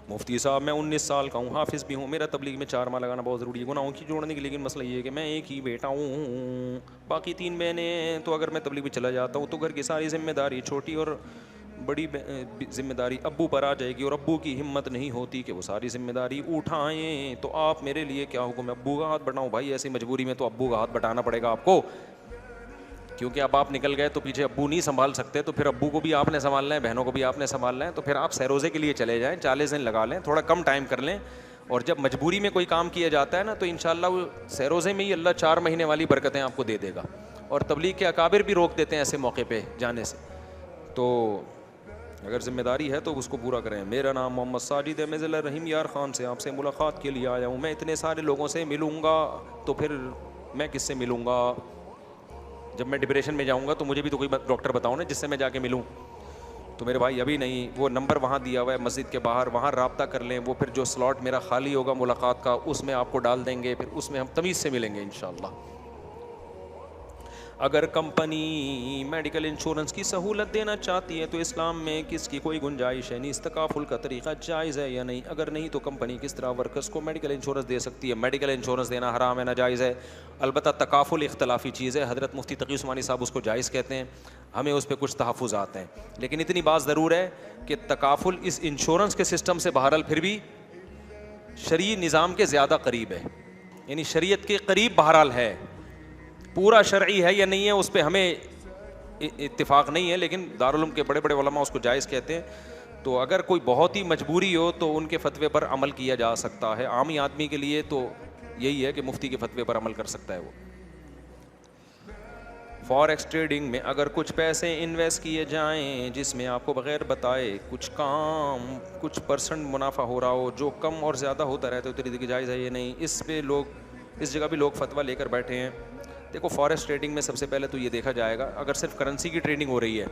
مفتی صاحب میں 19 سال کا ہوں، حافظ بھی ہوں، میرا تبلیغ میں 4 ماہ لگانا بہت ضروری ہے گناہوں کی جوڑنے کی، لیکن مسئلہ یہ ہے کہ میں ایک ہی بیٹا ہوں، باقی 3 بہنیں ہیں، تو اگر میں تبلیغ میں چلا جاتا ہوں تو گھر کی ساری ذمہ داری، چھوٹی اور بڑی ذمہ داری ابو پر آ جائے گی، اور ابو کی ہمت نہیں ہوتی کہ وہ ساری ذمہ داری اٹھائیں، تو آپ میرے لیے کیا حکم ہے؟ ابو کا ہاتھ بٹاؤں؟ بھائی ایسی مجبوری میں تو ابو کا ہاتھ بٹانا پڑے گا آپ کو، کیونکہ اب آپ نکل گئے تو پیچھے ابو نہیں سنبھال سکتے، تو پھر ابو کو بھی آپ نے سنبھالنا ہے، بہنوں کو بھی آپ نے سنبھالنا ہے، تو پھر آپ سیروزے کے لیے چلے جائیں، 40 دن لگا لیں، تھوڑا کم ٹائم کر لیں، اور جب مجبوری میں کوئی کام کیا جاتا ہے نا تو انشاءاللہ وہ سیروزے میں ہی اللہ 4 مہینے والی برکتیں آپ کو دے دے گا، اور تبلیغ کے اکابر بھی روک دیتے ہیں ایسے موقع پہ جانے سے، تو اگر ذمہ داری ہے تو اس کو پورا کریں۔ میرا نام محمد ساجد ہے، میں ضلع رحیم یار خان سے آپ سے ملاقات کے لیے آیا ہوں، میں اتنے سارے لوگوں سے ملوں گا تو پھر میں کس سے ملوں گا؟ جب میں ڈپریشن میں جاؤں گا تو مجھے بھی تو کوئی ڈاکٹر بتاؤ نا جس سے میں جا کے ملوں، تو میرے بھائی ابھی نہیں، وہ نمبر وہاں دیا ہوا ہے مسجد کے باہر، وہاں رابطہ کر لیں، وہ پھر جو سلاٹ میرا خالی ہوگا ملاقات کا اس میں آپ کو ڈال دیں گے، پھر اس میں ہم تمیز سے ملیں گے انشاءاللہ۔ اگر کمپنی میڈیکل انشورنس کی سہولت دینا چاہتی ہے تو اسلام میں کس کی کوئی گنجائش ہے؟ نہیں، اس تکافل کا طریقہ جائز ہے یا نہیں؟ اگر نہیں تو کمپنی کس طرح ورکرز کو میڈیکل انشورنس دے سکتی ہے؟ میڈیکل انشورنس دینا حرام ہے، ناجائز ہے، البتہ تکافل اختلافی چیز ہے، حضرت مفتی تقی عثمانی صاحب اس کو جائز کہتے ہیں، ہمیں اس پہ کچھ تحفظات ہیں، لیکن اتنی بات ضرور ہے کہ تکافل اس انشورنس کے سسٹم سے بہرحال پھر بھی شرعی نظام کے زیادہ قریب ہے، یعنی شریعت کے قریب بہرحال ہے، پورا شرعی ہے یا نہیں ہے اس پہ ہمیں اتفاق نہیں ہے، لیکن دارالعلوم کے بڑے بڑے علماء اس کو جائز کہتے ہیں، تو اگر کوئی بہت ہی مجبوری ہو تو ان کے فتوے پر عمل کیا جا سکتا ہے، عامی آدمی کے لیے تو یہی ہے کہ مفتی کے فتوے پر عمل کر سکتا ہے وہ۔ فاریکس ٹریڈنگ میں اگر کچھ پیسے انویسٹ کیے جائیں جس میں آپ کو بغیر بتائے کچھ پرسنٹ منافع ہو رہا ہو جو کم اور زیادہ ہوتا رہتا ہے تو طریقے جائز ہے یہ نہیں؟ اس جگہ بھی لوگ فتویٰ لے کر بیٹھے ہیں۔ دیکھو فاریکس ٹریڈنگ میں سب سے پہلے تو یہ دیکھا جائے گا، اگر صرف کرنسی کی ٹریڈنگ ہو رہی ہے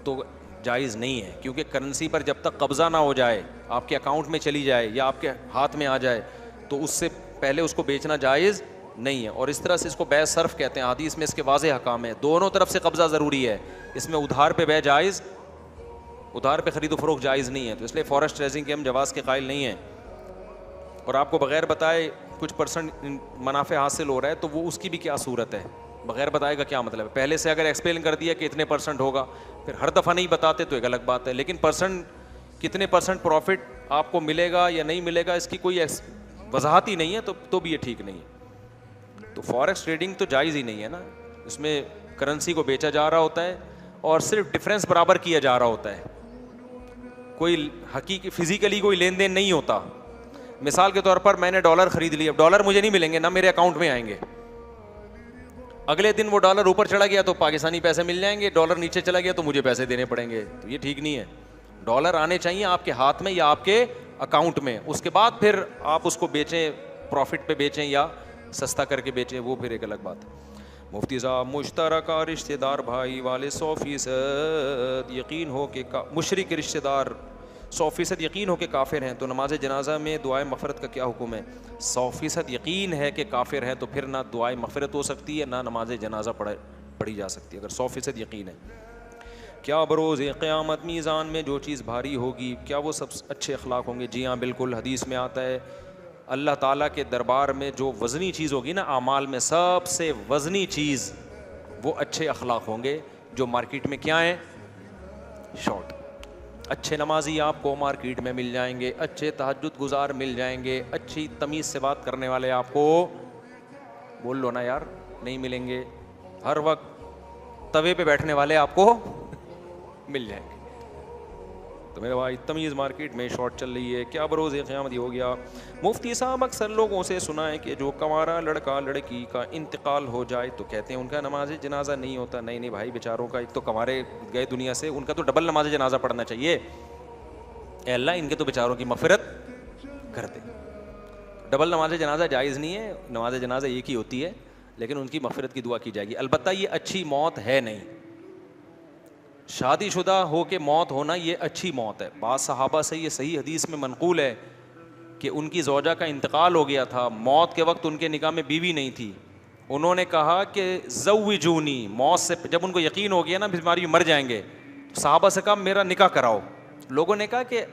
تو جائز نہیں ہے، کیونکہ کرنسی پر جب تک قبضہ نہ ہو جائے، آپ کے اکاؤنٹ میں چلی جائے یا آپ کے ہاتھ میں آ جائے تو اس سے پہلے اس کو بیچنا جائز نہیں ہے، اور اس طرح سے اس کو بیع صرف کہتے ہیں، حدیث میں اس کے واضح احکام ہے، دونوں طرف سے قبضہ ضروری ہے، اس میں ادھار پہ بیع جائز، ادھار پہ خرید و فروخت جائز نہیں ہے، تو اس لیے فاریکس ٹریڈنگ کے ہم جواز کے قائل نہیں ہیں، اور آپ کو بغیر بتائے کچھ پرسنٹ منافع حاصل ہو رہا ہے تو وہ اس کی بھی کیا صورت ہے؟ بغیر بتائے گا کیا مطلب ہے؟ پہلے سے اگر ایکسپلین کر دیا کہ اتنے پرسنٹ ہوگا، پھر ہر دفعہ نہیں بتاتے تو ایک الگ بات ہے، لیکن کتنے پرسنٹ پروفٹ آپ کو ملے گا یا نہیں ملے گا اس کی کوئی وضاحت ہی نہیں ہے تو بھی یہ ٹھیک نہیں ہے، تو فاریکس ٹریڈنگ تو جائز ہی نہیں ہے نا، اس میں کرنسی کو بیچا جا رہا ہوتا ہے اور صرف ڈفرینس برابر کیا جا رہا ہوتا ہے، کوئی حقیقی فزیکلی کوئی لین دین نہیں ہوتا۔ مثال کے طور پر میں نے ڈالر خرید لی، اب ڈالر مجھے نہیں ملیں گے، نہ میرے اکاؤنٹ میں آئیں گے، اگلے دن وہ ڈالر اوپر چڑھا گیا تو پاکستانی پیسے مل جائیں گے، ڈالر نیچے چلا گیا تو مجھے پیسے دینے پڑیں گے، تو یہ ٹھیک نہیں ہے، ڈالر آنے چاہیے آپ کے ہاتھ میں یا آپ کے اکاؤنٹ میں، اس کے بعد پھر آپ اس کو بیچیں، پروفٹ پہ بیچیں یا سستا کر کے بیچیں، وہ پھر ایک الگ بات ہے۔ مفتی صاحب مشترکہ رشتہ دار بھائی والے 100% یقین ہو کہ مشرک رشتہ دار 100% یقین ہو کہ کافر ہیں تو نماز جنازہ میں دعائے مغفرت کا کیا حکم ہے؟ 100% یقین ہے کہ کافر ہیں تو پھر نہ دعائے مغفرت ہو سکتی ہے نہ نماز جنازہ پڑھی جا سکتی ہے، اگر 100% یقین ہے۔ کیا بروز قیامت میزان میں جو چیز بھاری ہوگی کیا وہ سب اچھے اخلاق ہوں گے؟ جی ہاں بالکل، حدیث میں آتا ہے اللہ تعالیٰ کے دربار میں جو وزنی چیز ہوگی نا، اعمال میں سب سے وزنی چیز وہ اچھے اخلاق ہوں گے، جو مارکیٹ میں کیا ہیں؟ شارٹ۔ اچھے نمازی آپ کو مارکیٹ میں مل جائیں گے، اچھے تہجد گزار مل جائیں گے، اچھی تمیز سے بات کرنے والے آپ کو، بول لو نا یار، نہیں ملیں گے، ہر وقت توے پہ بیٹھنے والے آپ کو مل جائیں گے، تو میرے بھائی تمیز مارکیٹ میں شارٹ چل رہی ہے۔ کیا بروز قیامت ہو گیا؟ مفتی صاحب اکثر لوگوں سے سنا ہے کہ جو کنوارا لڑکا لڑکی کا انتقال ہو جائے تو کہتے ہیں ان کا نماز جنازہ نہیں ہوتا۔ نہیں بھائی، بیچاروں کا ایک تو کنوارے گئے دنیا سے، ان کا تو ڈبل نماز جنازہ پڑھنا چاہیے، اے اللہ ان کے تو بیچاروں کی مغفرت کر دے۔ ڈبل نماز جنازہ جائز نہیں ہے، نماز جنازہ ایک ہی ہوتی ہے، لیکن ان کی مغفرت کی دعا کی جائے گی، البتہ یہ اچھی موت ہے نہیں، شادی شدہ ہو کے موت ہونا یہ اچھی موت ہے۔ بعض صحابہ سے یہ صحیح حدیث میں منقول ہے کہ ان کی زوجہ کا انتقال ہو گیا تھا، موت کے وقت ان کے نکاح میں بیوی نہیں تھی، انہوں نے کہا کہ زوجونی، موت سے جب ان کو یقین ہو گیا نا بیماری مر جائیں گے، صحابہ سے کہا میرا نکاح کراؤ، لوگوں نے کہا کہ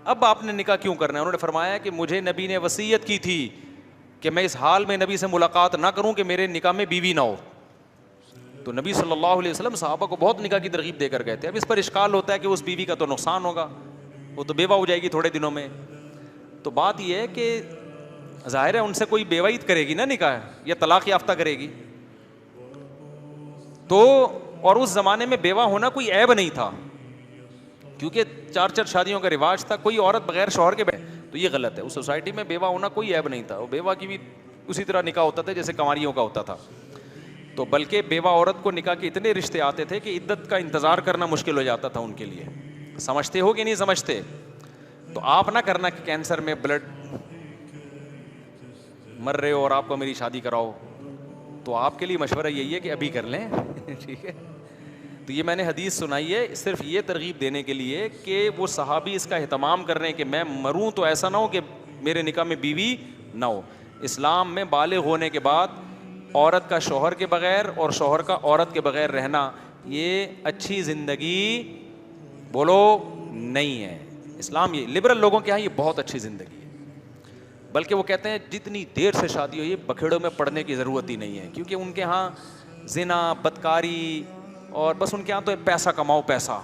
اب آپ نے نکاح کیوں کرنا ہے؟ انہوں نے فرمایا کہ مجھے نبی نے وصیت کی تھی کہ میں اس حال میں نبی سے ملاقات نہ کروں کہ میرے نکاح میں بیوی نہ ہو. تو نبی صلی اللہ علیہ وسلم صحابہ کو بہت نکاح کی ترغیب دے کر گئے تھے. اب اس پر اشکال ہوتا ہے کہ اس بیوی کا تو نقصان ہوگا, وہ تو بیوہ ہو جائے گی تھوڑے دنوں میں. تو بات یہ ہے کہ ظاہر ہے ان سے کوئی بیوہ کرے گی نا نکاح, یا طلاق یافتہ کرے گی. تو اور اس زمانے میں بیوہ ہونا کوئی عیب نہیں تھا, کیونکہ 4 شادیوں کا رواج تھا. کوئی عورت بغیر شوہر کے تو یہ غلط ہے. اس سوسائٹی میں بیوہ ہونا کوئی عیب نہیں تھا. وہ بیوہ کی بھی اسی طرح نکاح ہوتا تھا جیسے کنواریوں کا ہوتا تھا. تو بلکہ بیوہ عورت کو نکاح کے اتنے رشتے آتے تھے کہ عدت کا انتظار کرنا مشکل ہو جاتا تھا ان کے لیے. سمجھتے ہو کہ نہیں سمجھتے؟ تو آپ نہ کرنا کہ کینسر میں بلڈ مر رہے ہو اور آپ کو میری شادی کراؤ. تو آپ کے لیے مشورہ یہی ہے کہ ابھی کر لیں. ٹھیک ہے. تو یہ میں نے حدیث سنائی ہے صرف یہ ترغیب دینے کے لیے کہ وہ صحابی اس کا اہتمام کر رہے ہیں کہ میں مروں تو ایسا نہ ہو کہ میرے نکاح میں بیوی نہ ہو. اسلام میں بالغ ہونے کے بعد عورت کا شوہر کے بغیر اور شوہر کا عورت کے بغیر رہنا یہ اچھی زندگی بولو نہیں ہے. اسلام یہ لبرل لوگوں کے یہاں یہ بہت اچھی زندگی ہے. بلکہ وہ کہتے ہیں جتنی دیر سے شادی ہوئی بکھیڑوں میں پڑنے کی ضرورت ہی نہیں ہے, کیونکہ ان کے ہاں زنا, بدکاری, اور بس ان کے ہاں تو پیسہ کماؤ, پیسہ,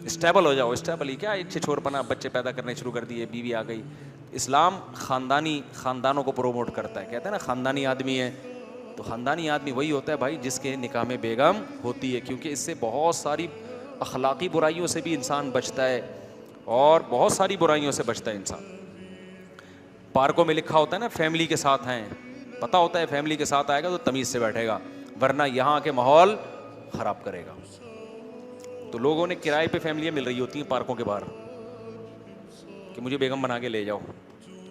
اسٹیبل ہو جاؤ. اسٹیبل ہی کیا, اچھے چھوڑ پنا, بچے پیدا کرنے شروع کر دیے, بیوی آ گئی. اسلام خاندانوں کو پروموٹ کرتا ہے. کہتے ہیں نا خاندانی آدمی ہے, تو خاندانی آدمی وہی ہوتا ہے بھائی جس کے نکاح میں بیگم ہوتی ہے, کیونکہ اس سے بہت ساری اخلاقی برائیوں سے بھی انسان بچتا ہے اور بہت ساری برائیوں سے بچتا ہے انسان. پارکوں میں لکھا ہوتا ہے نا فیملی کے ساتھ ہیں, پتہ ہوتا ہے فیملی کے ساتھ آئے گا تو تمیز سے بیٹھے گا, ورنہ یہاں کے ماحول خراب کرے گا. تو لوگوں نے کرائے پہ فیملیاں مل رہی ہوتی ہیں پارکوں کے باہر کہ مجھے بیگم بنا کے لے جاؤ.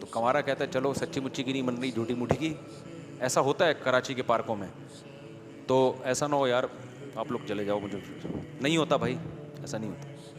تو کنوارا کہتا ہے چلو سچی مچی کی نہیں بن رہی, جھوٹی موٹی کی. ایسا ہوتا ہے کراچی کے پارکوں میں. تو ایسا نہ ہو یار آپ لوگ چلے جاؤ, مجھے نہیں ہوتا بھائی, ایسا نہیں ہوتا.